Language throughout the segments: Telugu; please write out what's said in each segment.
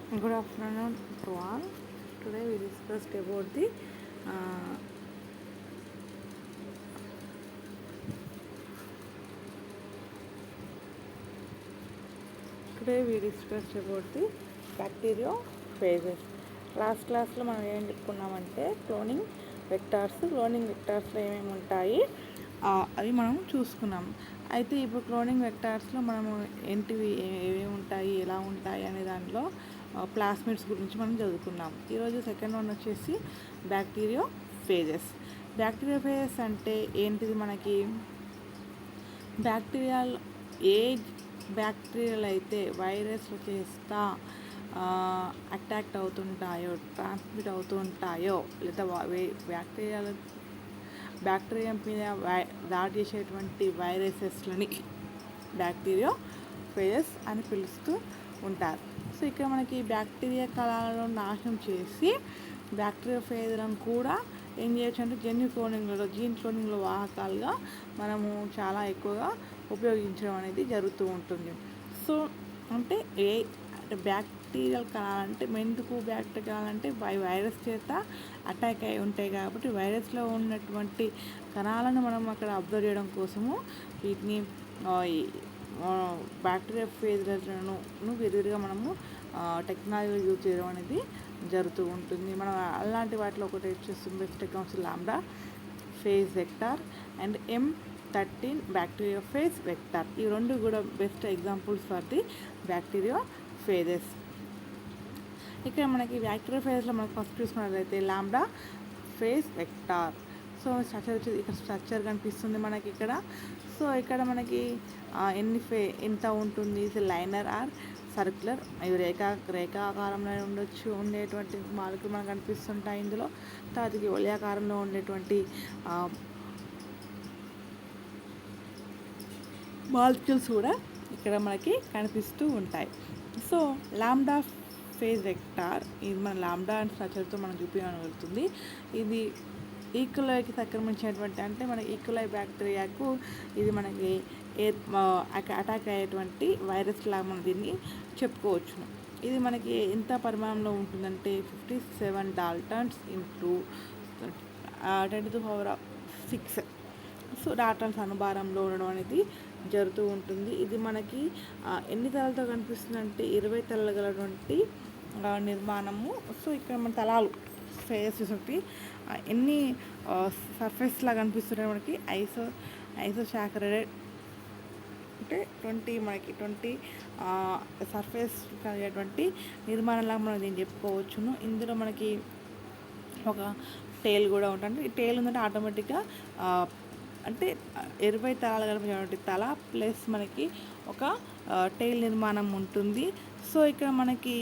Good afternoon to all. Today we discussed about the bacteriophages. Last క్లాస్లో మనం ఏం చెప్పుకున్నామంటే క్లోనింగ్ వెక్టార్స్లో ఏమేమి ఉంటాయి అవి మనం చూసుకున్నాం. అయితే ఇప్పుడు క్లోనింగ్ వెక్టార్స్లో మనము ఏంటివి ఏమేమి ఉంటాయి, ఎలా ఉంటాయి అనే దాంట్లో ప్లాస్మిడ్స్ గురించి మనం చదువుకున్నాం. ఈరోజు సెకండ్ వన్ వచ్చేసి బ్యాక్టీరియోఫేజెస్ అంటే ఏంటిది? మనకి ఏ బ్యాక్టీరియాలు అయితే వైరస్ చేస్తా అటాక్ అవుతుంటాయో, ట్రాన్స్మిట్ అవుతుంటాయో, లేదా బ్యాక్టీరియా మీద దాడి చేసేటువంటి వైరసెస్లని బ్యాక్టీరియోఫేజెస్ అని పిలుస్తూ ఉంటారు. సో ఇక్కడ మనకి బ్యాక్టీరియా కణాలను నాశనం చేసి బ్యాక్టీరియోఫేజ్లను కూడా ఏం చేయొచ్చు అంటే జీన్ క్లోనింగ్లో వాహకాలుగా మనము చాలా ఎక్కువగా ఉపయోగించడం అనేది జరుగుతూ ఉంటుంది. సో అంటే బ్యాక్టీరియల్ కణాలంటే మెందుకు బ్యాక్టీరియల్ కణాలంటే వైరస్ చేత అటాక్ అయి ఉంటాయి కాబట్టి వైరస్లో ఉన్నటువంటి కణాలను మనం అక్కడ అబ్జర్వ్ చేయడం కోసము వీటిని బ్యాక్టీరియోఫేజ్లను విరివిగా మనము టెక్నాలజీ యూజ్ చేయడం అనేది జరుగుతూ ఉంటుంది. మనం అలాంటి వాటిలో ఒకటి వచ్చేస్తుంది best technology lambda phase vector and M13 bacteriophage vector. ఈ రెండు కూడా బెస్ట్ ఎగ్జాంపుల్స్ ఫర్ ది బ్యాక్టీరియోఫేజెస్. ఇక్కడ మనకి బ్యాక్టీరియోఫేజ్లో మనకు ఫస్ట్ చూసుకున్నట్లయితే lambda phase vector. So structure వచ్చేది ఇక్కడ స్ట్రక్చర్ కనిపిస్తుంది మనకి ఇక్కడ. సో ఇక్కడ మనకి ఎంత ఉంటుంది, లైనర్ ఆర్ సర్క్యులర్, ఇవి రేఖాకారంలో ఉండేటువంటి మాలిక్యూల్ మనకు కనిపిస్తుంటాయి ఇందులో. తర్వాతకి వలయాకారంలో ఉండేటువంటి మాలిక్యూల్స్ కూడా ఇక్కడ మనకి కనిపిస్తూ ఉంటాయి. సో లాంబ్డా ఫేజ్ వెక్టార్ ఇది మన లాంబ్డా అండ్ స్ట్రక్చర్తో మనం చూపించగలుగుతుంది. ఇది ఈక్యులైకి సంక్రమించినటువంటి అంటే మన ఈక్యులై బ్యాక్టీరియాకు ఇది మనకి అటాక్ అయ్యేటువంటి వైరస్ లాగా మనం దీన్ని చెప్పుకోవచ్చును. ఇది మనకి ఎంత పరిమాణంలో ఉంటుందంటే 57 డాల్టన్స్ ఇంటూ 10⁶. సో డాల్టన్స్ అనుభారంలో ఉండడం అనేది జరుగుతూ ఉంటుంది. ఇది మనకి ఎన్ని తలలతో కనిపిస్తుంది అంటే 20 తలలు గలటువంటి నిర్మాణము. సో ఇక్కడ మన తలాలు ఫేస్ చూసి ఎన్ని సర్ఫేస్ లాగా కనిపిస్తున్నాయి మనకి ఐసోసాకరైడ్ అంటే 20 సర్ఫేస్ కలిగేటువంటి నిర్మాణంలాగా మనం దీన్ని చెప్పుకోవచ్చును. ఇందులో మనకి ఒక టేల్ కూడా ఉంటుంది. ఈ టేల్ ఉందంటే ఆటోమేటిక్గా అంటే 20 తలాలు కలిపినటువంటి తల ప్లస్ మనకి ఒక టెయిల్ నిర్మాణం ఉంటుంది. సో ఇక్కడ మనకి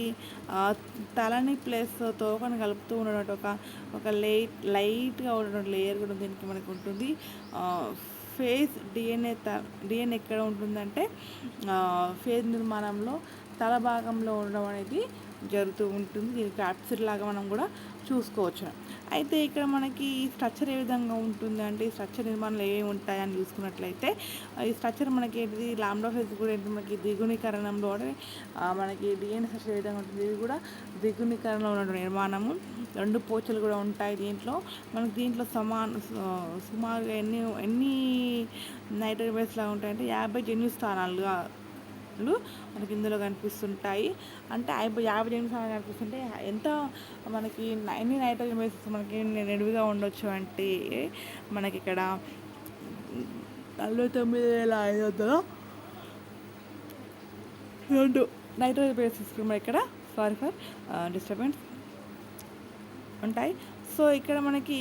తలని ప్లస్ తోకని కలుపుతూ ఉన్నటువంటి ఒక లైట్గా ఉన్నటువంటి లేయర్ కూడా దీనికి మనకు ఉంటుంది. ఫేజ్ డిఎన్ఏ ఎక్కడ ఉంటుందంటే ఫేజ్ నిర్మాణంలో తల భాగంలో ఉండడం అనేది జరుగుతూ ఉంటుంది. దీనికి క్యాప్సిడ్ లాగా మనం కూడా చూసుకోవచ్చు. అయితే ఇక్కడ మనకి ఈ స్ట్రక్చర్ ఏ విధంగా ఉంటుంది అంటే ఈ స్ట్రక్చర్ నిర్మాణంలో ఏమేమి ఉంటాయని చూసుకున్నట్లయితే ఈ స్ట్రక్చర్ మనకి ఏంటిది లాంబ్డా ఫేజ్ కూడా ఏంటి మనకి ద్విగుణీకరణంలో మనకి డిఎన్ఏ స్ట్రక్చర్ ఏ విధంగా ఉంటుంది. ఇది కూడా ద్విగుణీకరణలో ఉన్న నిర్మాణము. 2 పోచలు కూడా ఉంటాయి దీంట్లో. మనకి దీంట్లో సుమారుగా ఎన్ని నైట్రోజన్ బేస్ లాగా ఉంటాయంటే 50 జన్యు స్థానాలుగా మనకి ఇందులో కనిపిస్తుంటాయి. అంటే 50 నిమిషాలు కనిపిస్తుంటే ఎంత మనకి ఎన్ని నైట్రోజన్ బేసెస్ మనకి నిడివిగా ఉండొచ్చు అంటే మనకి ఇక్కడ 49,502 నైట్రోజన్ బేసెస్ మన ఇక్కడ సారీ ఫర్ డిస్టర్బెన్స్ ఉంటాయి. సో ఇక్కడ మనకి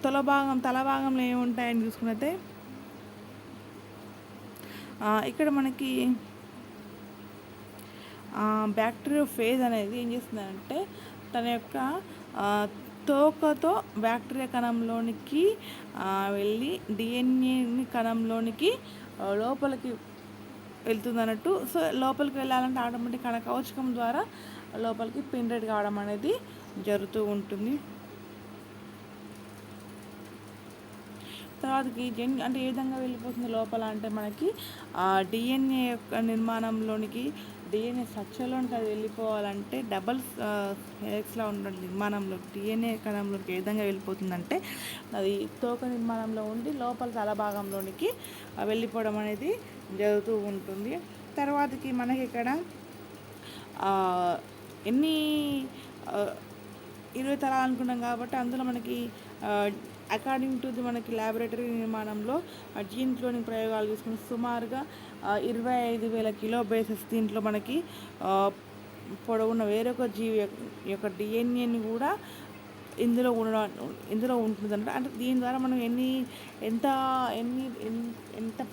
తల భాగంలో ఏముంటాయని చూసుకున్నట్టే ఇక్కడ మనకి బ్యాక్టీరియోఫేజ్ అనేది ఏం చేస్తుందంటే తన యొక్క తోకతో బ్యాక్టీరియా కణంలోనికి వెళ్ళి డిఎన్ఏని కణంలోనికి లోపలికి వెళ్తుంది అన్నట్టు. సో లోపలికి వెళ్ళాలంటే ఆటోమేటిక్ కవచకం ద్వారా లోపలికి పెనిట్రేట్ కావడం అనేది జరుగుతూ ఉంటుంది. తర్వాతకి అంటే ఏ విధంగా వెళ్ళిపోతుంది లోపల అంటే మనకి డిఎన్ఏ యొక్క నిర్మాణంలోనికి డిఎన్ఏ స్ట్రక్చర్లోనికి అది వెళ్ళిపోవాలంటే డబల్ హెలిక్స్లో ఉన్న నిర్మాణంలో డిఎన్ఏ కణంలోకి ఏ విధంగా వెళ్ళిపోతుందంటే అది తోక నిర్మాణంలో ఉండి లోపల తల భాగంలోనికి వెళ్ళిపోవడం అనేది జరుగుతూ ఉంటుంది. తర్వాతకి మనకి ఇక్కడ ఎన్ని 20 తరాలు అనుకున్నాం కాబట్టి అందులో మనకి అకార్డింగ్ టు ది మనకి ల్యాబొరేటరీ నిర్మాణంలో జీన్ క్లోనింగ్ ప్రయోగాలు తీసుకుని సుమారుగా 25,000 కిలో బేసెస్ దీంట్లో మనకి పొడవున్న వేరొక జీవి యొక్క డిఎన్ఏని కూడా ఇందులో ఉంటుందన్నమాట. అంటే దీని ద్వారా మనం ఎంత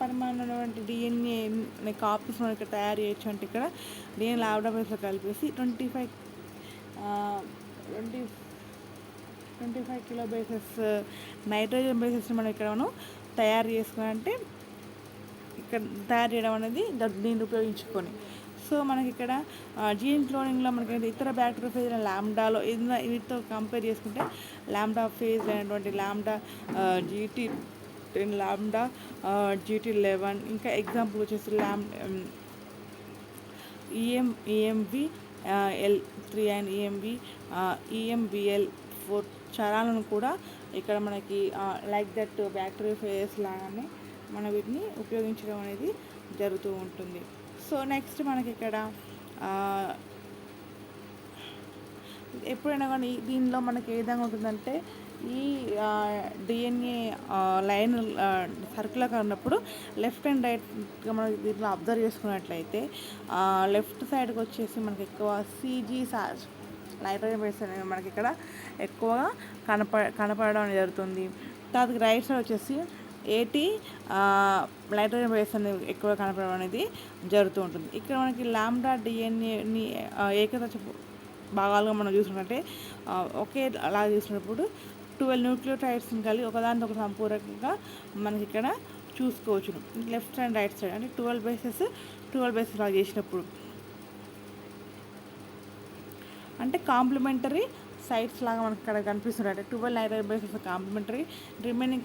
పరిమాణమైనటువంటి డిఎన్ఏ కాపీస్ మనం ఇక్కడ తయారు చేయొచ్చు అంటే ఇక్కడ డిఎన్ఏ ల్యాబొరేటరీస్లో కలిపేసి 25 కిలో బేసెస్ నైట్రోజన్ బేసెస్ని మనం ఇక్కడ తయారు చేసుకోవాలంటే ఇక్కడ తయారు చేయడం అనేది దీన్ని ఉపయోగించుకొని. సో మనకి ఇక్కడ జీన్ క్లోనింగ్లో మనకి ఇతర బ్యాక్టీరియోఫేజ్ లాంబ్డాలో వీటితో కంపేర్ చేసుకుంటే లాంబ్డా ఫేజ్ అయినటువంటి లాంబ్డా GT10, లాంబ్డా GT11, ఇంకా ఎగ్జాంపుల్ వచ్చేసి EMV L3 అండ్ EMBL4 చరాలను కూడా ఇక్కడ మనకి లైక్ దట్ బ్యాక్టీరియోఫేజ్ లాగానే మనం వీటిని ఉపయోగించడం అనేది జరుగుతూ ఉంటుంది. సో నెక్స్ట్ మనకి ఇక్కడ ఎప్పుడైనా కానీ దీనిలో మనకి ఏ విధంగా ఉంటుందంటే ఈ డిఎన్ఏ లైన్ సర్కులర్గా ఉన్నప్పుడు లెఫ్ట్ అండ్ రైట్గా మనం దీంట్లో అబ్జర్వ్ చేసుకున్నట్లయితే లెఫ్ట్ సైడ్కి వచ్చేసి మనకి ఎక్కువ CG నైట్రోజన్ బేస్ అనేది మనకి ఇక్కడ ఎక్కువగా కనపడడం అనేది జరుగుతుంది. తర్వాత రైట్ సైడ్ వచ్చేసి 80 నైట్రోజన్ బేస్ అనేది ఎక్కువ కనపడడం అనేది జరుగుతూ ఉంటుంది. ఇక్కడ మనకి లాంబ్డా డిఎన్ఏని ఏకదశ భాగాలుగా మనం చూసుకున్నట్టే ఒకే అలా చూసినప్పుడు 12 న్యూక్లియోటైడ్స్ని కలిగి ఒకదానితో ఒక సంపూరకంగా మనకి ఇక్కడ చూసుకోవచ్చు. లెఫ్ట్ అండ్ రైట్ సైడ్ అంటే 12 బేసెస్ అలా చేసినప్పుడు అంటే కాంప్లిమెంటరీ సైట్స్ లాగా మనకి ఇక్కడ కనిపిస్తుంది. అంటే 12 nitrogen bases complementary, remaining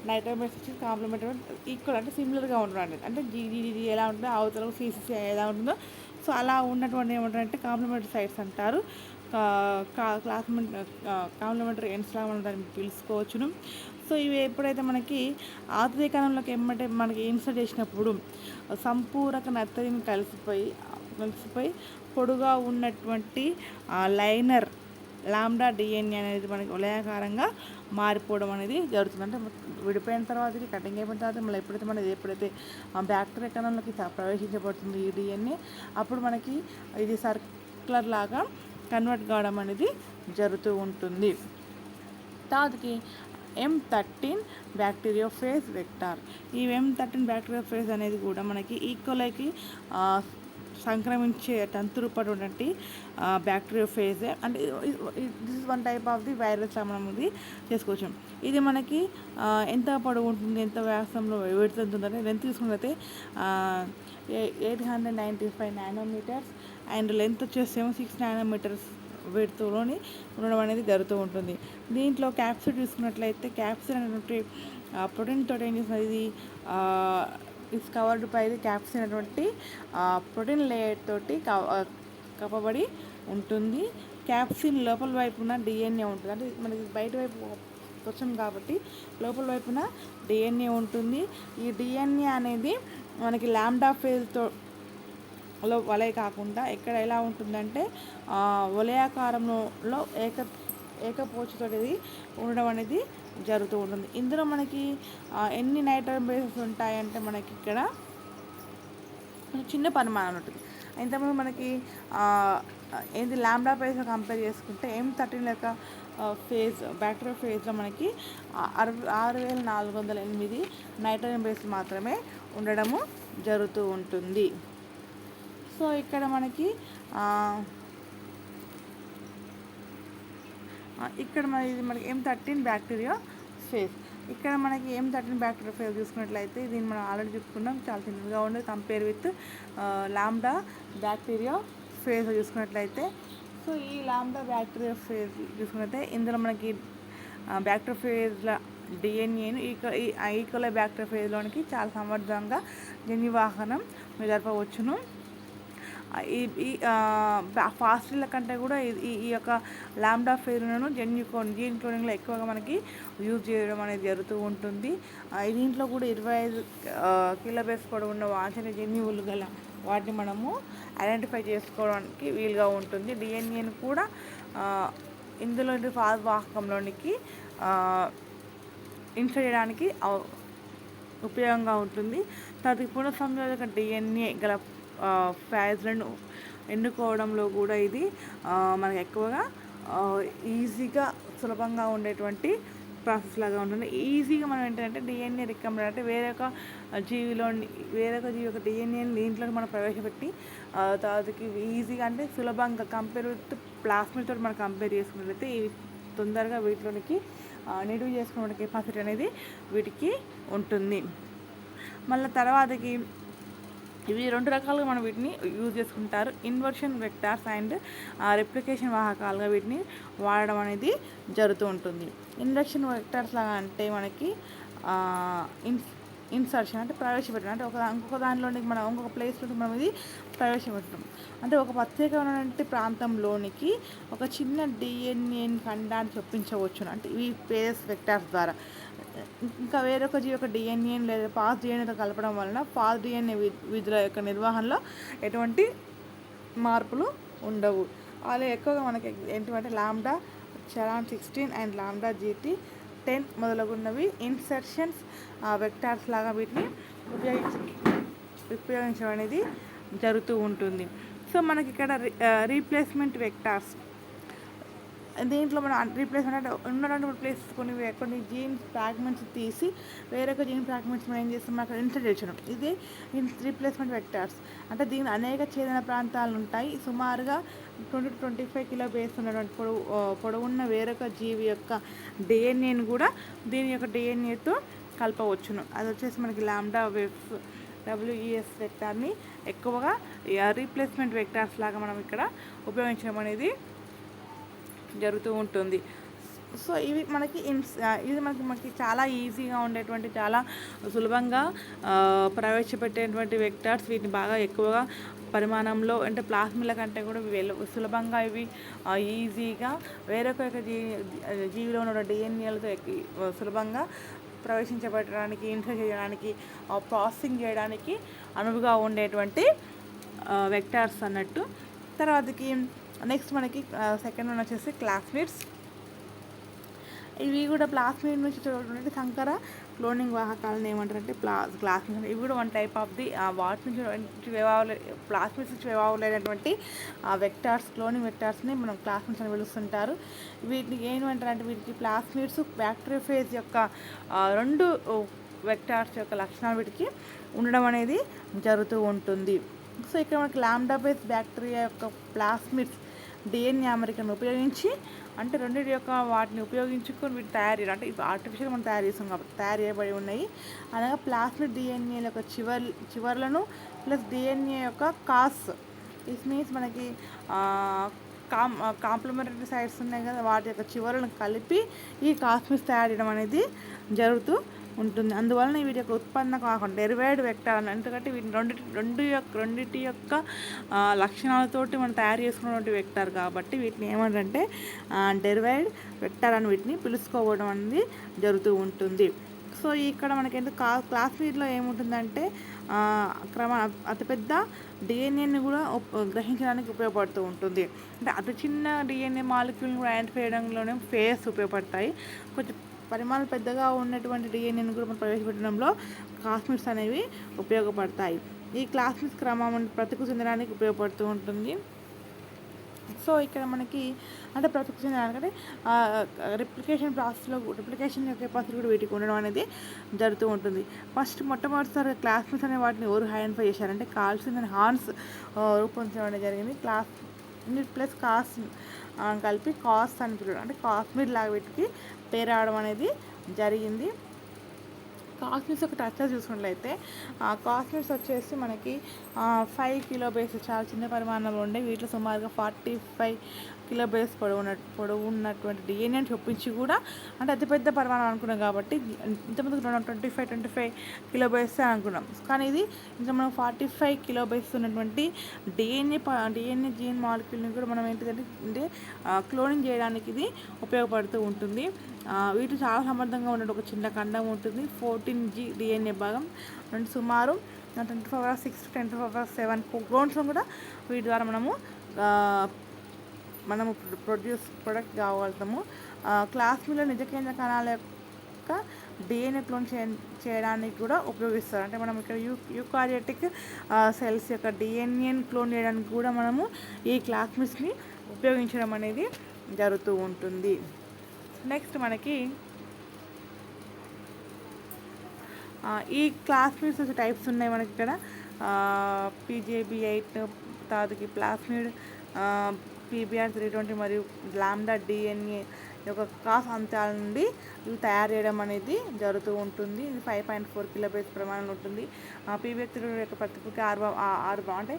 nitrogen bases complementary equal అంటే సిమిలర్గా ఉంటుంది. అంటే GGG ఎలా ఉంటుందో అవతల CCC ఎలా ఉంటుందో సో అలా ఉన్నటువంటి ఏమంటారంటే కాంప్లిమెంటరీ సైట్స్ అంటారు. కాంప్లిమెంటరీ ఎండ్స్ లాగా మనం దాన్ని పిలుచుకోవచ్చును. సో ఇవి ఎప్పుడైతే మనకి ఆధునిక కాలంలోకి మనకి ఇన్సర్ట్ చేసినప్పుడు సంపూరక నత్తని కలిసిపోయి పొడుగా ఉన్నటువంటి లైనర్ లాంబ్డా డిఎన్ఏ అనేది మనకి వలయాకారంగా మారిపోవడం అనేది జరుగుతుంది. అంటే విడిపోయిన తర్వాత కటింగ్ అయిపోయిన తర్వాత మళ్ళీ ఎప్పుడైతే బ్యాక్టీరియా కణంలోకి ప్రవేశించబడుతుంది ఈ డిఎన్ఏ అప్పుడు మనకి ఇది సర్క్యులర్ లాగా కన్వర్ట్ కావడం అనేది జరుగుతూ ఉంటుంది. తర్వాతకి M13 బ్యాక్టీరియోఫేజ్ వెక్టార్. ఈ M13 బ్యాక్టీరియోఫేజ్ అనేది కూడా మనకి ఈకోలైకి సంక్రమించే తంతురూపటువంటి బ్యాక్టీరియోఫేజ్. అంటే this is one type of the virus మనం ఇది చేసుకోవచ్చు. ఇది మనకి ఎంత పొడవు ఉంటుంది, ఎంత వ్యాసంలో విడుతుందంటే లెంత్ తీసుకున్నట్లయితే 895 నానోమీటర్స్ అండ్ లెంత్ వచ్చేసేమో 6 నానోమీటర్స్ విడ్త్లోని ఉండడం అనేది జరుగుతూ ఉంటుంది. దీంట్లో క్యాప్సిడ్ తీసుకున్నట్లయితే క్యాప్సిడ్ అనేటువంటి ప్రోటీన్ తోటి ఏం చేస్తుంది, ఇది it's covered by the capsid అనేటువంటి ప్రోటీన్ లేయర్ తోటి కప్పబడి ఉంటుంది. క్యాప్సిడ్ లోపల వైపున డిఎన్ఏ ఉంటుంది. అంటే మనకి బయట వైపు వచ్చాం కాబట్టి లోపల వైపున డిఎన్ఏ ఉంటుంది. ఈ డిఎన్ఏ అనేది మనకి లాంబ్డా ఫేజ్తో వలయ కాకుండా ఇక్కడ ఎలా ఉంటుందంటే వలయాకారంలో ఏకపోచుతో ఉండడం అనేది జరుగుతూ ఉంటుంది. ఇందులో మనకి ఎన్ని నైట్రోజన్ బేసెస్ ఉంటాయంటే మనకి ఇక్కడ చిన్న పరిమాణం ఉంటుంది. ఇంతకుముందు మనకి ఏంటి లాంబ్డా ఫేజ్ కంపేర్ చేసుకుంటే M13 లెక్క ఫేజ్ బ్యాక్టీరియా ఫేజ్లో మనకి 6,408 నైట్రోజన్ బేస్ మాత్రమే ఉండడము జరుగుతూ ఉంటుంది. సో ఇక్కడ మనకి ఇది మనకి M13 బ్యాక్టీరియా ఫేజ్. ఇక్కడ మనకి M13 బ్యాక్టీరియా ఫేజ్ చూసుకున్నట్లయితే దీన్ని మనం ఆల్రెడీ చెప్పుకున్నాం, చాలా చిన్నగా ఉండేది compare with lambda bacteria phase చూసుకున్నట్లయితే. సో ఈ లాంబ్డా బ్యాక్టీరియా ఫేజ్ చూసుకున్నట్లయితే ఇందులో మనకి బ్యాక్టీరియా ఫేజ్ల డిఎన్ఏను ఈకోలై బ్యాక్టీరియా ఫేజ్లోనికి చాలా సమర్థంగా జన్యువాహనం జరపవచ్చును. ఈ ఈ ఫాస్టిల్ల కంటే కూడా ఈ యొక్క లాంబ్డా ఫేజ్ను జీన్ క్లోనింగ్లో ఎక్కువగా మనకి యూజ్ చేయడం అనేది జరుగుతూ ఉంటుంది. దీంట్లో కూడా 25 కిలోబేస్ పొడవు ఉన్న వాంఛనీయ జన్యువులు గల వాటిని మనము ఐడెంటిఫై చేసుకోవడానికి వీలుగా ఉంటుంది. డిఎన్ఏను కూడా ఇందులో ఫాజ్ వాహకంలోనికి ఇన్సర్ట్ చేయడానికి ఉపయోగంగా ఉంటుంది. తర్వాత పునఃసంయోజక డిఎన్ఏ గల ఫేజ్లను ఎన్నుకోవడంలో కూడా ఇది మనకు ఎక్కువగా ఈజీగా సులభంగా ఉండేటువంటి ప్రాసెస్ లాగా ఉంటుంది. ఈజీగా మనం ఏంటంటే డిఎన్ఏ రికమెండ్ అంటే వేరొక జీవి యొక్క డిఎన్ఏని దీంట్లో మనం ప్రవేశపెట్టి తర్వాతకి ఈజీగా అంటే సులభంగా కంపేర్ విత్ ప్లాస్మిడ్ తోటి మనం కంపేర్ చేసుకున్నట్లయితే ఇవి తొందరగా వీటిలోనికి నిలువ చేసుకునే కెపాసిటీ అనేది వీటికి ఉంటుంది. మళ్ళీ తర్వాతకి ఇవి 2 రకాలుగా మనం వీటిని యూజ్ చేసుకుంటారు. ఇన్వర్షన్ వెక్టార్స్ అండ్ రెప్లికేషన్ వాహకాలుగా వీటిని వాడడం అనేది జరుగుతూ ఉంటుంది. ఇన్వర్షన్ వెక్టార్స్ లాగా అంటే మనకి ఇన్సర్షన్ అంటే ప్రవేశపెట్టడం, అంటే ఇంకొక దానిలోనికి మనం ఇంకొక ప్లేస్లోకి మనం ఇది ప్రవేశపెట్టడం, అంటే ఒక ప్రత్యేకమైనటువంటి ప్రాంతంలోనికి ఒక చిన్న డిఎన్ఏని ఖండాన్ని చొప్పించవచ్చును, అంటే ఈ పేస్ వెక్టార్స్ ద్వారా. ఇంకా వేరొక జీవి యొక్క డిఎన్ఏని లేదా పాస్ డిఎన్ఏతో కలపడం వలన పాస్ డిఎన్ఏ విధుల యొక్క నిర్వహణలో ఎటువంటి మార్పులు ఉండవు. అలాగే ఎక్కువగా మనకి ఏంటంటే lambda Charon 16 and lambda GT 10 మొదలగున్నవి ఇన్సర్షన్స్ వెక్టార్స్ లాగా వీటిని ఉపయోగించడం అనేది జరుగుతూ ఉంటుంది. సో మనకి ఇక్కడ రీప్లేస్మెంట్ వెక్టార్స్, దీంట్లో మనం రీప్లేస్మెంట్ అంటే ఉన్నటువంటి ప్లేసెస్ కొన్ని జీన్ ఫ్రాగ్మెంట్స్ తీసి వేరొక జీన్ ఫ్రాగ్మెంట్స్ మనం ఏం చేస్తాం, అక్కడ ఇన్సర్ట్ చేయడం, ఇది రీప్లేస్మెంట్ వెక్టార్స్. అంటే దీని అనేక ఛేదన ప్రాంతాలు ఉంటాయి. సుమారుగా 20 to 25 కిలోబేస్ ఉన్నటువంటి పొడవున్న వేరొక జీవి యొక్క డిఎన్ఏని కూడా దీని యొక్క డిఎన్ఏతో కలపవచ్చును. అది వచ్చేసి మనకి లాంబ్డా WES వెక్టార్ని ఎక్కువగా రీప్లేస్మెంట్ వెక్టార్స్ లాగా మనం ఇక్కడ ఉపయోగించడం అనేది జరుగుతూ ఉంటుంది. సో ఇవి మనకి చాలా ఈజీగా ఉండేటువంటి, చాలా సులభంగా ప్రవేశపెట్టేటువంటి వెక్టార్స్. వీటిని బాగా ఎక్కువగా పరిమాణంలో అంటే ప్లాస్మిడ్ల కంటే కూడా సులభంగా ఇవి ఈజీగా వేరొక జీవిలో ఉన్న డిఎన్ఏలతో సులభంగా ప్రవేశించబడడానికి, ఇన్సర్ట్ చేయడానికి, ప్రాసెసింగ్ చేయడానికి అనువుగా ఉండేటువంటి వెక్టార్స్ అన్నట్టు. తర్వాతకి నెక్స్ట్ మనకి సెకండ్ వన్ వచ్చేసి క్లాస్మిడ్స్. ఇవి కూడా ప్లాస్మిడ్ నుంచి చూడండి సంకర క్లోనింగ్ వాహకాలను ఏమంటారంటే క్లాస్మిడ్స్. ఇవి కూడా వన్ టైప్ ఆఫ్ ది వాటి నుంచి ప్లాస్మిడ్స్ నుంచి వివాహమైనటువంటి వెక్టార్స్, క్లోనింగ్ వెక్టార్స్ని మనం క్లాస్మిడ్స్ అని పిలుస్తుంటారు. వీటిని ఏమంటారంటే వీటికి ప్లాస్మిడ్స్ బ్యాక్టీరియోఫేజ్ యొక్క 2 వెక్టార్స్ యొక్క లక్షణాలు వీటికి ఉండడం అనేది జరుగుతూ ఉంటుంది. సో ఇక్కడ మనకి లాంబ్డా బేస్ బ్యాక్టీరియా యొక్క ప్లాస్మిడ్స్ డిఎన్ఏ అమరికను ఉపయోగించి, అంటే రెండింటి యొక్క వాటిని ఉపయోగించుకొని వీటి తయారు అంటే ఇప్పుడు ఆర్టిఫిషియల్ మనం తయారు చేస్తాం కాబట్టి తయారు చేయబడి ఉన్నాయి. అనగా ప్లాస్మిడ్ డిఎన్ఏ యొక్క చివర్లను ప్లస్ డిఎన్ఏ యొక్క దిస్ మీన్స్ మనకి కాంప్లిమెంటరీ సైడ్స్ ఉన్నాయి కదా, వాటి యొక్క చివరలను కలిపి ఈ కాస్మిడ్స్ తయారు చేయడం అనేది జరుగుతూ ఉంటుంది. అందువలన వీటి యొక్క ఉత్పన్న కాకుండా డెరివైడ్ వెక్టార్ అని, ఎందుకంటే వీటిని రెండింటి యొక్క లక్షణాలతోటి మనం తయారు చేసుకున్నటువంటి వెక్టార్ కాబట్టి వీటిని ఏమంటే డెరివైడ్ వెక్టార్ అని వీటిని పిలుచుకోవడం అనేది జరుగుతూ ఉంటుంది. సో ఇక్కడ మనకి క్లాస్మిడ్లో ఏముంటుందంటే అతిపెద్ద డిఎన్ఏని కూడా గ్రహించడానికి ఉపయోగపడుతూ ఉంటుంది. అంటే అతి చిన్న డిఎన్ఏ మాలిక్యూల్ని కూడా ఐడెంటిఫై చేయడంలోనే ఫేస్ ఉపయోగపడతాయి. కొంచెం పరిమాణాలు పెద్దగా ఉన్నటువంటి డిఎన్ఏని కూడా మనం ప్రవేశపెట్టడంలో క్లాస్మిడ్స్ అనేవి ఉపయోగపడతాయి. ఈ క్లాస్మిడ్స్ క్రమం ప్రతికూల చెందడానికి ఉపయోగపడుతూ ఉంటుంది. సో ఇక్కడ మనకి అంటే ప్రతికూల చెందడానికి రిప్లికేషన్ ప్రాసెస్లో రిప్లికేషన్ యొక్క కెపాసిటీ కూడా వీటికి ఉండడం అనేది జరుగుతూ ఉంటుంది. మొట్టమొదటిసారి క్లాస్మిడ్స్ అనే వాటిని ఎవరు ఐడెంటిఫై చేశారంటే కాల్సిన్ అండ్ హార్న్స్ రూపొందించడం అనేది జరిగింది. క్లాస్మిడ్ ప్లస్ కలిపి కాస్ అని పిలవడం, అంటే కాస్మిడ్ లాగా వీటికి పేరు రావడం అనేది జరిగింది. కాస్మిక్స్ ఒక టచ్ చూసుకున్నట్లయితే కాస్మిక్స్ వచ్చేసి మనకి 5 కిలో బేస్ చాలా చిన్న పరిమాణంలో ఉండే వీటిలో సుమారుగా 45 కిలో బేస్ పొడవు ఉన్నటువంటి డిఎన్ఏ చొప్పించి కూడా అంటే అతిపెద్ద పరిమాణం అనుకున్నాం కాబట్టి ఇంతకుముందు 25 కిలో బేస్ అనుకున్నాం. కానీ ఇది ఇంకా మనం 45 కిలో బేస్ ఉన్నటువంటి డిఎన్ఏ జీన్ మాలిక్యూల్ని కూడా మనం ఏంటిదంటే క్లోనింగ్ చేయడానికి ఇది ఉపయోగపడుతూ ఉంటుంది. వీటి చాలా సమర్థంగా ఉన్నట్టు ఒక చిన్న ఖండం ఉంటుంది. 14G డిఎన్ఏ భాగం అంటే సుమారు 10⁻⁶ 10⁻⁷ క్లోన్స్ కూడా వీటి ద్వారా మనము ప్రొడక్ట్ కాగలుగుతాము. క్లాస్మీలో నిజ కేంద్ర కణాల యొక్క డిఎన్ఏ క్లోన్ చేయడానికి కూడా ఉపయోగిస్తారు. అంటే మనం ఇక్కడ యూకారియోటిక్ సెల్స్ యొక్క డిఎన్ఏని క్లోన్ చేయడానికి కూడా మనము ఈ క్లాస్మిడ్స్ని ఉపయోగించడం అనేది జరుగుతూ ఉంటుంది. నెక్స్ట్ మనకి ఈ క్లాస్మిడ్స్ టైప్స్ ఉన్నాయి మనకి ఇక్కడ PGB8 తర్వాతకి ప్లాస్మిడ్ PBR320 మరియు లాంబ్డా డిఎన్ఏ యొక్క కాస్ అంత్యాల నుండి ఇవి తయారు చేయడం అనేది జరుగుతూ ఉంటుంది. ఇది 5.4 కిలో బేస్ ప్రమాణంలో ఉంటుంది. PBR320 యొక్క ప్రతికృతి ఆరు అంటే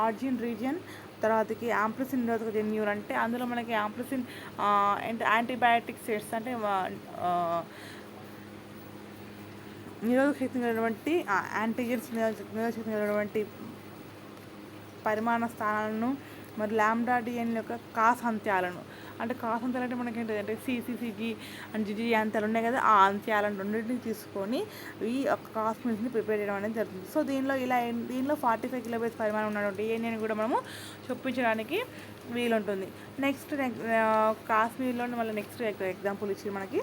ఆర్జిన్ రీజియన్ తర్వాతకి యాంప్లిసిన్ నిరోధక జన్యువులు అంటే అందులో మనకి యాంప్లిసిన్ యాంటీబయాటిక్ సెట్స్ అంటే నిరోధక శక్తి కలిగినటువంటి యాంటీజెన్స్ నిరోధక శక్తి కలిగినటువంటి పరిమాణ స్థానాలను మరి లాంబ్డా డిఎన్ యొక్క కాస్ అంత్యాలను అంటే కాస్ అంత్యాలు అంటే మనకి ఏంటంటే CCG అండ్ GG అంత్యాలు ఉన్నాయి కదా, ఆ అంత్యాలను రెండింటిని తీసుకొని ఈ కాస్మిడ్స్ని ప్రిపేర్ చేయడం అనేది జరుగుతుంది. సో దీనిలో 45 కిలో బేస్ పరిమాణం ఉన్నటువంటి డిఎన్ఏని కూడా మనము చొప్పించడానికి వీలుంటుంది. నెక్స్ట్ కాశ్మీర్లో మళ్ళీ నెక్స్ట్ ఎగ్జాంపుల్ ఇచ్చి మనకి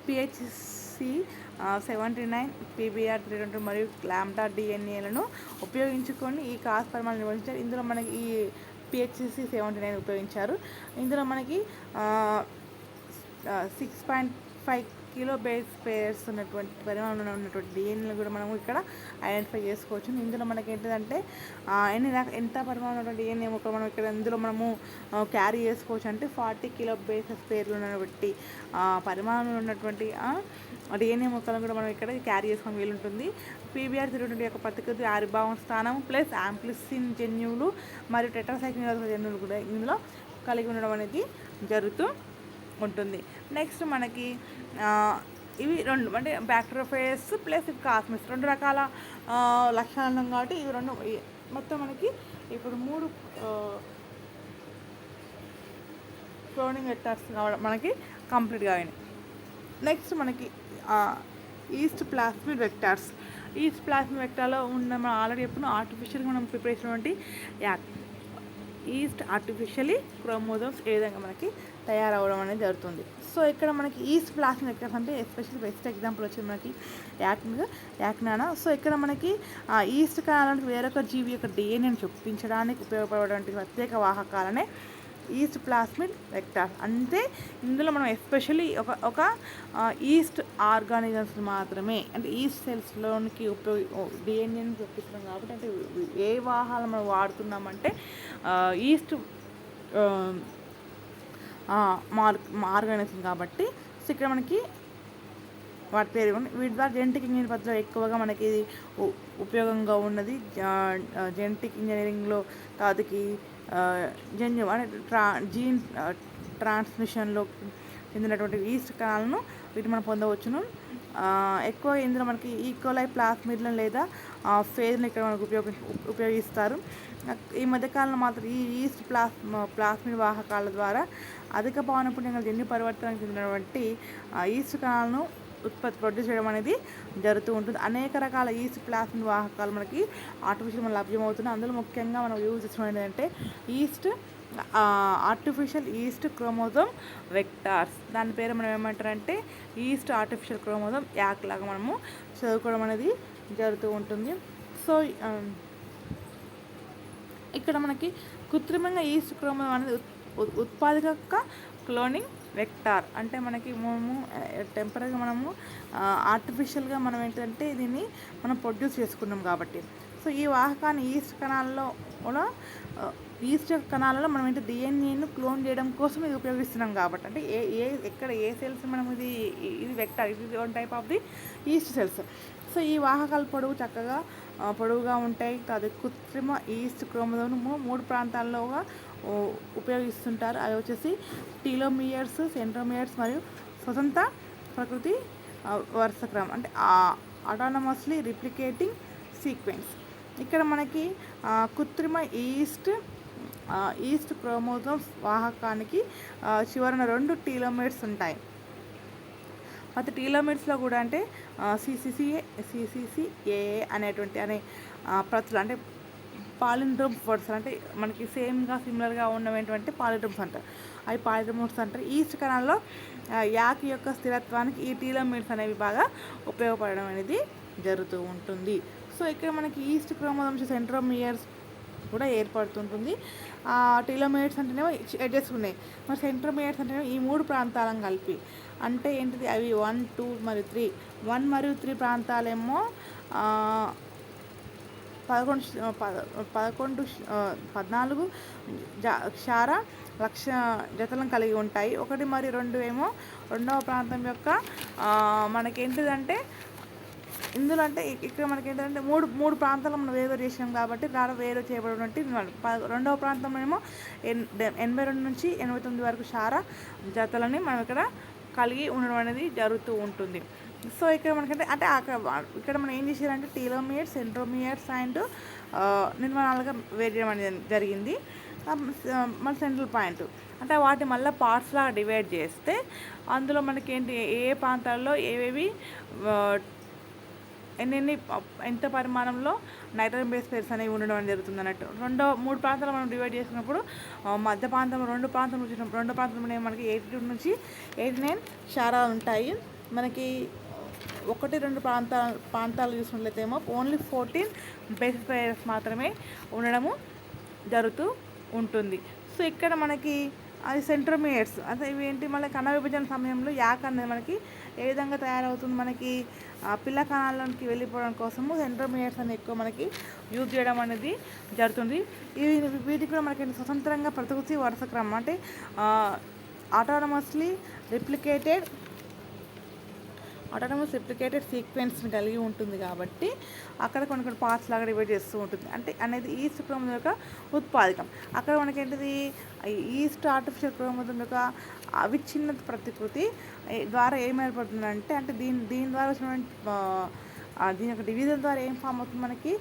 PHC79 PBR320 మరియు లాంబ్డా డిఎన్ఏలను ఉపయోగించుకొని ఈ కాస్ పరిమాణాలు నిర్వహించారు. ఇందులో మనకి ఈ PHC79 ఉపయోగించారు. ఇందులో మనకి 6.5 కిలో బేస్ పేర్స్ ఉన్నటువంటి పరిమాణంలో ఉన్నటువంటి డిఎన్ఏలు కూడా మనము ఇక్కడ ఐడెంటిఫై చేసుకోవచ్చు. ఇందులో మనకి ఏంటంటే ఎంత పరిమాణం ఉన్నటువంటి డిఎన్ఏ మొక్కలు మనం ఇక్కడ ఇందులో మనము క్యారీ చేసుకోవచ్చు అంటే 40 కిలో బేసెస్ పేర్లు ఉన్నటువంటి పరిమాణంలో ఉన్నటువంటి డిఎన్ఏ మొక్కలను కూడా మనం ఇక్కడ క్యారీ చేసుకొని వీలుంటుంది. PBR320 యొక్క ప్రతికృతి ఆవిర్భావం స్థానం ప్లస్ యాంప్లిసిన్ జన్యువులు మరియు టెట్రాసైక్లిన్ నిరోధక జన్యువులు కూడా ఇందులో కలిగి ఉండడం అనేది జరుగుతూ ఉంటుంది. నెక్స్ట్ మనకి ఇవి రెండు అంటే బ్యాక్టీరియోఫేజ్ ప్లస్ కాస్మిడ్స్ 2 రకాల లక్షణాలు ఉన్నాయి కాబట్టి ఇవి రెండు మొత్తం మనకి ఇప్పుడు 3 క్లోనింగ్ వెక్టార్స్ మనకి కంప్లీట్గా అయినాయి. నెక్స్ట్ మనకి yeast plasmid vectors. Yeast plasmid వెక్టార్లో ఉన్న మనం ఆల్రెడీ ఎప్పుడు ఆర్టిఫిషియల్గా మనం ప్రిపేర్ చేసినటువంటి ఈస్ట్ ఆర్టిఫిషియల్లీ క్రోమోజోమ్స్ ఏ విధంగా మనకి తయారవడం అనేది జరుగుతుంది. సో ఇక్కడ మనకి ఈస్ట్ ప్లాస్మిడ్ వెక్టర్స్ అంటే ఎస్పెషల్లీ బెస్ట్ ఎగ్జాంపుల్ వచ్చి మనకి యాక్నానా. సో ఇక్కడ మనకి ఈస్ట్ కణాలను వేరొక జీవి యొక్క డిఎన్ఏని చొప్పించడానికి ఉపయోగపడేటువంటి ప్రత్యేక వాహకాలనే ఈస్ట్ ప్లాస్మిడ్ వెక్టార్స్. అంటే ఇందులో మనం ఎస్పెషల్లీ ఒక ఈస్ట్ ఆర్గానిజమ్స్ మాత్రమే అంటే ఈస్ట్ సెల్స్లోనికి డిఎన్ఏని చొప్పిస్తున్నాం కాబట్టి అంటే ఏ వాహాలు మనం వాడుతున్నామంటే ఈస్ట్ ఆర్గానిజం కాబట్టి. సో ఇక్కడ మనకి వాటి పేరు వీటి ద్వారా జెనెటిక్ ఇంజనీరింగ్ పద్ధతిలో ఎక్కువగా మనకి ఇది ఉపయోగంగా ఉన్నది. జెనెటిక్ ఇంజనీరింగ్లో కాదుకి జన్యు అంటే జీన్ ట్రాన్స్మిషన్లో చెందినటువంటి ఈస్ట్ కణాలను వీటిని మనం పొందవచ్చును. ఎక్కువ ఇందులో మనకి ఈకోలై ప్లాస్మిడ్లను లేదా ఫేజ్ని ఇక్కడ మనకు ఉపయోగిస్తారు. ఈ మధ్యకాలంలో మాత్రం ఈ ఈస్ట్ ప్లాస్మిడ్ వాహకాల ద్వారా అధిక పౌనపుణ్యంగా జన్యు పరివర్తనకు చెందినటువంటి ఈస్ట్ కణాలను ప్రొడ్యూస్ చేయడం అనేది జరుగుతూ ఉంటుంది. అనేక రకాల ఈస్ట్ ప్లాస్మిడ్ వాహకాలు మనకి ఆర్టిఫిషియల్ మనం లభ్యమవుతున్నాయి. అందులో ముఖ్యంగా మనం యూజ్ చేసిన ఏంటంటే ఆర్టిఫిషియల్ ఈస్ట్ క్రోమోజోమ్ వెక్టార్స్. దాని పేరు మనం ఏమంటారంటే ఈస్ట్ ఆర్టిఫిషియల్ క్రోమోజోమ్ యాక్ లాగా మనము చదువుకోవడం అనేది జరుగుతూ ఉంటుంది. సో ఇక్కడ మనకి కృత్రిమంగా ఈస్ట్ క్రోమోజోమ్ అనేది ఉత్పాదక క్లోనింగ్ వెక్టార్. అంటే మనకి టెంపరీగా మనము ఆర్టిఫిషియల్గా మనం ఏంటంటే దీన్ని మనం ప్రొడ్యూస్ చేసుకున్నాం కాబట్టి. సో ఈ వాహకాన్ని ఈస్ట్ కణాలలో మనం ఏంటి డిఎన్ఏను క్లోన్ చేయడం కోసం ఇది ఉపయోగిస్తున్నాం కాబట్టి, అంటే ఎక్కడ ఏ సెల్స్ మనం ఇది వెక్టర్, ఇది one type of the east cells. So ఈ వాహకాల చక్కగా పొడవుగా ఉంటాయి. అది కృత్రిమ ఈస్ట్ క్రోమోజోమ్ 3 ప్రాంతాల్లోగా ఉపయోగిస్తుంటారు. అవి వచ్చేసి టీలోమియర్స్, సెంట్రోమియర్స్ మరియు స్వతంత్ర ప్రకృతి వరుసక్రమం, అంటే ఆటోనమస్లీ రిప్లికేటింగ్ సీక్వెన్స్. ఇక్కడ మనకి కృత్రిమ ఈస్ట్ క్రోమోజోమ్స్ వాహకానికి చివరన 2 టీలోమీర్స్ ఉంటాయి. ప్రతి టీలోమీర్స్లో కూడా అంటే సిసిసిఏ అనే ప్రతులు, అంటే పాలిండ్రోమ్స్ వర్డ్స్, అంటే మనకి సిమిలర్గా ఉన్నటువంటి పాలిండ్రోమ్స్ అంటారు. అవి పాలిండ్రోమ్స్ అంటారు. ఈస్ట్ కణాల్లో యాక్ యొక్క స్థిరత్వానికి ఈ టీలోమీర్స్ అనేవి బాగా ఉపయోగపడడం అనేది జరుగుతూ ఉంటుంది. సో ఇక్కడ మనకి ఈస్ట్ క్రోమోజోమ్స్ సెంట్రోమియర్స్ కూడా ఏర్పడుతుంటుంది. టీలోమియర్స్ అంటేనేమో ఎడ్జెస్ ఉన్నాయి, మరి సెంట్రోమియర్స్ అంటేనేమో ఈ 3 ప్రాంతాలను కలిపి, అంటే ఏంటిది అవి 1, 2 మరియు 3. 1 మరియు 3 ప్రాంతాలేమో 14 క్షార లక్ష జతలను కలిగి ఉంటాయి. 1 మరియు 2 ఏమో రెండవ ప్రాంతం యొక్క మనకేంటిదంటే ఇందులో అంటే ఇక్కడ మనకి ఏంటంటే మూడు ప్రాంతాలు మనం వేరు చేసాం కాబట్టి వేరు చేయబడినట్టు రెండవ ప్రాంతంలో ఏమో 82 నుంచి 89 వరకు క్షార జతలని మనం ఇక్కడ కలిగి ఉండడం అనేది జరుగుతూ ఉంటుంది. సో ఇక్కడ మనకంటే అంటే ఇక్కడ మనం ఏం చేసారంటే టీలోమియర్స్, సెంట్రోమియర్స్ అండ్ నిర్మాణాలుగా వేరు చేయడం అనేది జరిగింది. మన సెంట్రల్ పాయింట్ అంటే వాటిని మళ్ళీ పార్ట్స్ లాగా డివైడ్ చేస్తే అందులో మనకేంటి ఏ ప్రాంతాల్లో ఏవేవి ఎంత పరిమాణంలో నైట్రోజన్ బేస్ పేర్స్ అనేవి ఉండడం అనేది జరుగుతుంది అన్నట్టు. 3 ప్రాంతాలు మనం డివైడ్ చేసుకున్నప్పుడు మధ్య ప్రాంతంలో 2 ప్రాంతంలో మనకి 82 నుంచి 89 క్షారాలు ఉంటాయి. మనకి 1-2 ప్రాంతాలు చూసినట్లయితే ఏమో ఓన్లీ 14 బేసిస్ పేర్స్ మాత్రమే ఉండడము జరుగుతూ ఉంటుంది. సో ఇక్కడ మనకి అది సెంట్రోమియర్స్, అంటే ఇవి ఏంటి మళ్ళీ కణ విభజన సమయంలో యాక్ అనేది మనకి ఏ విధంగా తయారవుతుంది, మనకి పిల్ల కణాల్లోకి వెళ్ళిపోవడం కోసము సెంట్రోమియర్స్ అనేది ఎక్కువ మనకి యూజ్ చేయడం అనేది జరుగుతుంది. వీటికి కూడా మనకి స్వతంత్రంగా ప్రకృతి వరుస క్రమం, అంటే ఆటోనమస్ రిప్లికేటెడ్ సీక్వెన్స్ని కలిగి ఉంటుంది కాబట్టి అక్కడ కొన్ని పార్ట్స్ లాగా డివైడ్ చేస్తూ ఉంటుంది. అంటే అనేది ఈస్ట్ క్రోమోజోమ్ యొక్క ఉత్పాదకం. అక్కడ మనకేంటిది ఈస్ట్ ఆర్టిఫిషియల్ క్రోమోజోమ్ యొక్క అవిచ్ఛిన్న ప్రతికృతి ద్వారా ఏం ఏర్పడుతుందంటే, అంటే దీని ద్వారా వచ్చినటువంటి దీని యొక్క డివిజన్ ద్వారా ఏం ఫామ్ అవుతుంది, మనకి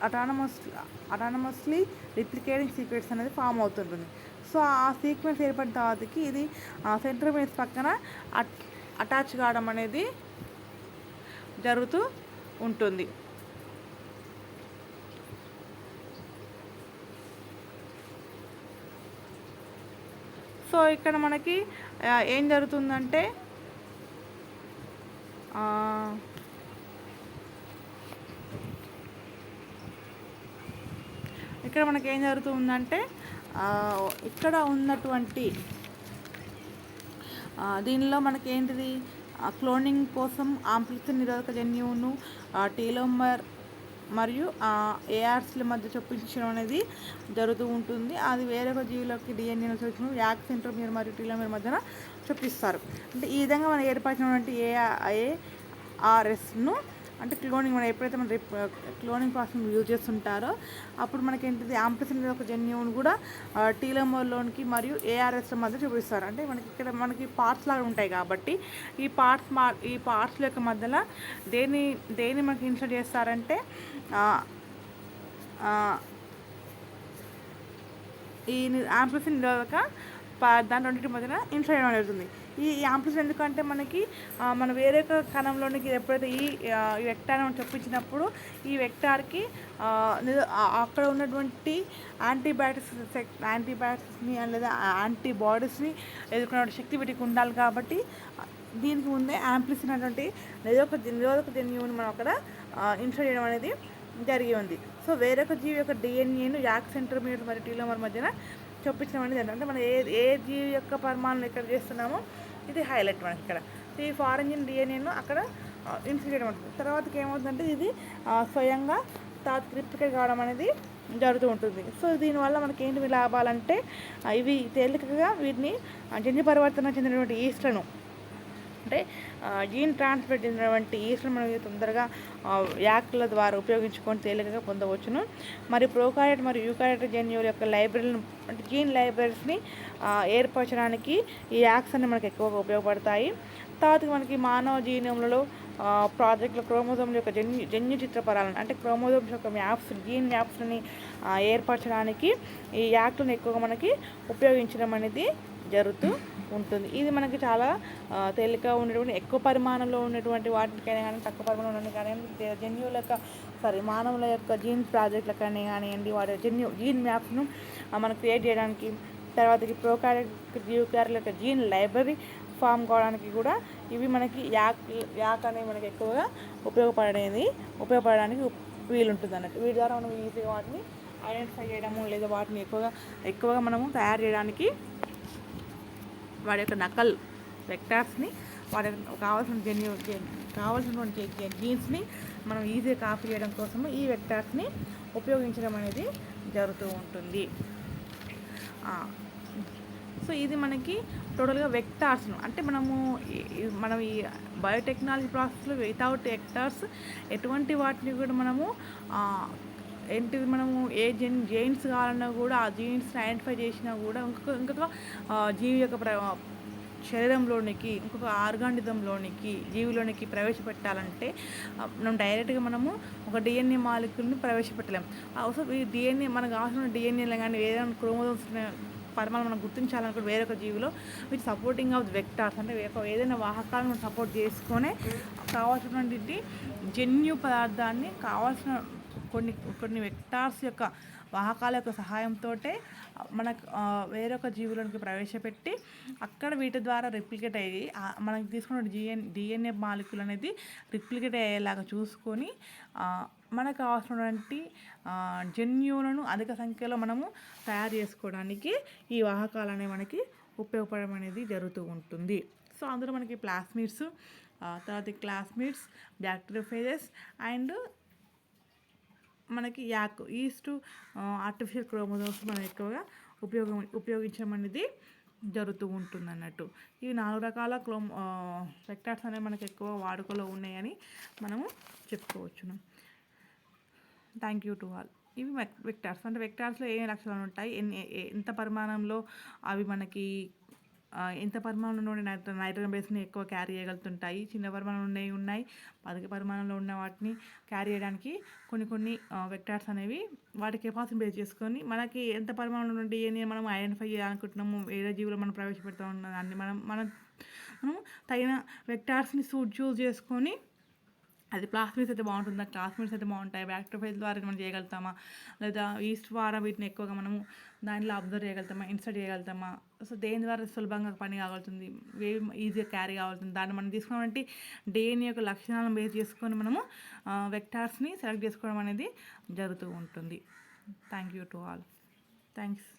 ఆటోనమస్లీ రిప్లికేటింగ్ సీక్వెన్స్ అనేది ఫామ్ అవుతుంటుంది. సో ఆ సీక్వెన్స్ ఏర్పడిన తర్వాతకి ఇది సెంట్రోమియర్స్ పక్కన అటాచ్ కావడం అనేది జరుగుతూ ఉంటుంది. సో ఇక్కడ మనకి ఏం జరుగుతుందంటే ఇక్కడ మనకి ఏం జరుగుతుందంటే ఇక్కడ ఉన్నటువంటి దీనిలో మనకి ఏంటిది క్లోనింగ్ కోసం ఆంప్లిసిన్ నిరోధక జన్యువును టీలోమర్ మరియు ఏఆర్స్ల మధ్య చొప్పించడం అనేది జరుగుతూ ఉంటుంది. అది వేరొక జీవులకి డిఎన్ఏ చొచ్చిన యాక్ సెంట్రోమియర్ మరియు టీలోమర్ మధ్యన చొప్పిస్తారు. అంటే ఈ విధంగా మనం ఏర్పరిచినటువంటి ఏఆర్ఎస్ను అంటే క్లోనింగ్ మనం ఎప్పుడైతే మనం క్లోనింగ్ ప్రాసెస్ యూజ్ చేస్తుంటారో అప్పుడు మనకేంటిది ఆంప్లిసిన్ ఒక జన్యువును కూడా టీలోమర్లోనికి మరియు ఏఆర్ఎస్ల మధ్య చూపిస్తారు. అంటే మనకి పార్ట్స్ లాగా ఉంటాయి కాబట్టి ఈ పార్ట్స్ల యొక్క మధ్యలో దేన్ని మనకి ఇన్సర్ట్ చేస్తారంటే ఈ ఆంప్లిసిన్ నిరోధక దాని రెండింటి మధ్యన ఇన్సర్ట్ చేయడం జరుగుతుంది. ఈ యాంప్లిసిన్ ఎందుకంటే మనకి మన వేరే కణంలోనికి ఎప్పుడైతే ఈ వెక్టార్ మనం చొప్పించినప్పుడు ఈ వెక్టార్కి అక్కడ ఉన్నటువంటి యాంటీబయాటిక్స్ని లేదా యాంటీబాడీస్ని ఎదుర్కొనే శక్తి వీటికి ఉండాలి. కాబట్టి దీనికి ముందే యాంప్లిసిన్ అనేటువంటి నిరోధక జన్యువుని మనం అక్కడ ఇన్సర్ట్ చేయడం అనేది జరిగి ఉంది. సో వేరొక జీవి యొక్క డిఎన్ఏను యాక్ సెంట్రోమియర్ మరియు టీలోమర్ మధ్యన చొప్పించడం అనేది జరిగింది. అంటే మనం ఏ జీవి యొక్క పరిమాణం ఎక్కడ చేస్తున్నామో ఇది హైలైట్ మనకి ఇక్కడ. ఈ ఫారెన్ డిఎన్ఏను అక్కడ ఇన్సర్ట్ చేయడం ఉంటుంది. తర్వాతకి ఏమవుతుందంటే ఇది స్వయంగా తర్వాత రిప్లికేట్ కావడం అనేది జరుగుతూ ఉంటుంది. సో దీనివల్ల మనకి ఏంటి లాభాలంటే ఇవి తేలికగా వీటిని జన్యు పరివర్తన చెందినటువంటి ఈస్ట్లను అంటే జీన్ ట్రాన్స్ఫర్ చెందినటువంటి ఈస్ట్లను మనం తొందరగా యాక్ల ద్వారా ఉపయోగించుకొని తేలికగా పొందవచ్చును. మరి ప్రోకారియట్ మరియు యూకారియట్ జన్యువుల యొక్క లైబ్రరీలను అంటే జీన్ లైబ్రరీస్ని ఏర్పరచడానికి ఈ యాక్స్ అన్ని మనకు ఎక్కువగా ఉపయోగపడతాయి. తర్వాత మనకి మానవ జీనోమ్లలో ప్రాజెక్టుల క్రోమోజోమ్ల యొక్క జన్యు చిత్రపరాలను అంటే క్రోమోజోమ్స్ యొక్క మ్యాప్స్ జీన్ మ్యాప్స్ని ఏర్పరచడానికి ఈ యాక్లను ఎక్కువగా మనకి ఉపయోగించడం అనేది జరుగుతూ ఉంటుంది. ఇది మనకి చాలా తేలిక ఉన్నటువంటి ఎక్కువ పరిమాణంలో ఉన్నటువంటి వాటికైనా కానీ తక్కువ పరిమాణంలో ఉన్న కానీ జన్యువుల యొక్క మానవుల యొక్క జీన్ ప్రాజెక్టులకైనా కానివ్వండి వాటి జీన్ మ్యాప్స్ను మనం క్రియేట్ చేయడానికి తర్వాతకి ప్రోకారియట్ యూకారియట్ల యొక్క జీన్ లైబ్రరీ ఫామ్ కావడానికి కూడా ఇవి మనకి యాక్ అనేవి మనకి ఎక్కువగా ఉపయోగపడడానికి వీలుంటుంది అన్నట్టు. వీటి ద్వారా మనం ఈజీగా వాటిని ఐడెంటిఫై చేయడము లేదా వాటిని ఎక్కువగా మనము తయారు చేయడానికి వాడి యొక్క నకల్ వెక్టార్స్ని వాటి కావాల్సినటువంటి జీన్స్ని మనం ఈజీగా కాపీ చేయడం కోసము ఈ వెక్టార్స్ని ఉపయోగించడం అనేది జరుగుతూ ఉంటుంది. సో ఇది మనకి టోటల్గా వెక్టార్స్ను అంటే మనం ఈ బయోటెక్నాలజీ ప్రాసెస్లో వితౌట్ వెక్టార్స్ ఎటువంటి వాటిని కూడా మనము మనము ఏ జీన్స్ కావాలన్నా కూడా ఆ జీన్స్ని ఐడెంటిఫై చేసినా కూడా ఇంకొక జీవి యొక్క శరీరంలోనికి ఇంకొక ఆర్గానిజంలోనికి జీవిలోనికి ప్రవేశపెట్టాలంటే మనం డైరెక్ట్గా మనము ఒక డిఎన్ఏ మాలిక్యూల్ని ప్రవేశపెట్టలేము. అవసరం ఈ డిఎన్ఏ మనకు కావాల్సిన డిఎన్ఏలో కానీ ఏదైనా క్రోమోజోమ్స్ పరిమాణం మనం గుర్తించాలనుకుంటే వేరొక జీవిలో విత్ సపోర్టింగ్ ఆఫ్ వెక్టార్స్ అంటే ఏదైనా వాహకాలను మనం సపోర్ట్ చేసుకొని కావాల్సినటువంటి జన్యు పదార్థాన్ని కావాల్సిన కొన్ని వెక్టార్స్ యొక్క వాహకాల యొక్క సహాయంతో మనకు వేరొక జీవులోనికి ప్రవేశపెట్టి అక్కడ వీటి ద్వారా రిప్లికేట్ అయ్యి మనకి తీసుకున్న డిఎన్ఏ మాలిక్యూల్ అనేది రిప్లికేట్ అయ్యేలాగా చూసుకొని మనకు కావాల్సినటువంటి జన్యువులను అధిక సంఖ్యలో మనము తయారు చేసుకోవడానికి ఈ వాహకాలు అనేవి మనకి ఉపయోగపడడం అనేది జరుగుతూ ఉంటుంది. సో అందులో మనకి ప్లాస్మిడ్స్ తర్వాత క్లాస్మిడ్స్ బ్యాక్టీరియోఫేజెస్ అండ్ మనకి ఈస్ట్ ఆర్టిఫిషియల్ క్రోమోజోమ్స్ మనం ఎక్కువగా ఉపయోగించడం అనేది జరుగుతూ ఉంటుంది అన్నట్టు. ఈ 4 రకాల వెక్టార్స్ అనేవి మనకి ఎక్కువ వాడుకలో ఉన్నాయని మనము చెప్పుకోవచ్చును. Thank you to all. ఇవి వెక్టార్స్ అంటే వెక్టార్స్లో ఏ లక్షణాలు ఉంటాయి, ఎంత పరిమాణంలో అవి మనకి ఎంత పరిమాణంలో ఉండే నైట్రోజన్ బేస్ని ఎక్కువ క్యారీ చేయగలుగుతుంటాయి, చిన్న పరిమాణంలో ఉన్నాయి అధిక పరిమాణంలో ఉన్న వాటిని క్యారీ చేయడానికి కొన్ని వెక్టార్స్ అనేవి వాటి కెపాసిటీని బేస్ చేసుకొని మనకి ఎంత పరిమాణంలో ఉన్న డిఎన్ఏ మనం ఐడెంటిఫై చేయాలనుకుంటున్నాము వేరే జీవులు మనం ప్రవేశపెడతా ఉన్నదాన్ని మనం తగిన వెక్టార్స్ని చూస్ చేసుకొని అది ప్లాస్మిడ్స్ అయితే బాగుంటుందా క్లాస్మిడ్స్ అయితే బాగుంటాయి బ్యాక్టీరియోఫేజ్ ద్వారా మనం చేయగలుగుతామా లేదా ఈస్ట్ ద్వారా వీటిని ఎక్కువగా మనము దానిలో అబ్జర్వ్ చేయగలుగుతామా ఇన్సర్ట్ చేయగలుగుతామా సో దేని ద్వారా సులభంగా పని కాగలుగుతుంది ఈజీగా క్యారీ కాగలుగుతుంది దాన్ని మనం తీసుకున్నటువంటి డిఎన్ఏ యొక్క లక్షణాలను బేస్ చేసుకొని మనము వెక్టార్స్ని సెలెక్ట్ చేసుకోవడం అనేది జరుగుతూ ఉంటుంది. Thank you to all. Thanks.